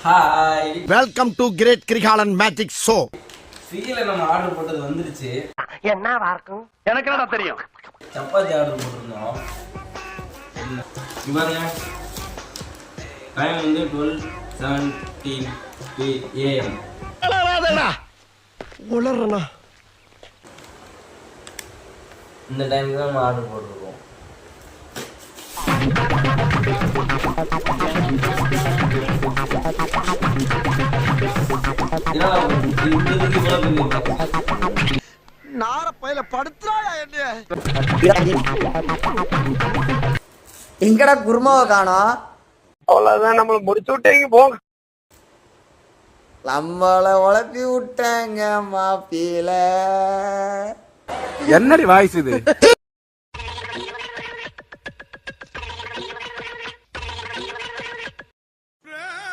Hi, welcome to great Grigalan magic show. ஸ்விக்கில நம்ம ஆர்டர் போட்டது வந்துருச்சு. என்னவா இருக்கும் எனக்கு என்னடா தெரியும். சப்பாத்தி ஆர்டர் போட்டிருந்தோம். இவங்க டைம் வந்து 12:17 AM. உளறனா இந்த டைமுக்கு தான் நம்ம ஆர்டர் போட்டிருக்கோம். நார பையில படுத்துறாயா என்ன? எங்கடா குருமாவை காணோம்? அவ்வளவுதான், நம்மள முடிச்சு விட்டீங்க போங்க. நம்மள உழப்பி விட்டாங்க மாப்பில. என்னடி வாய்ஸ் இது?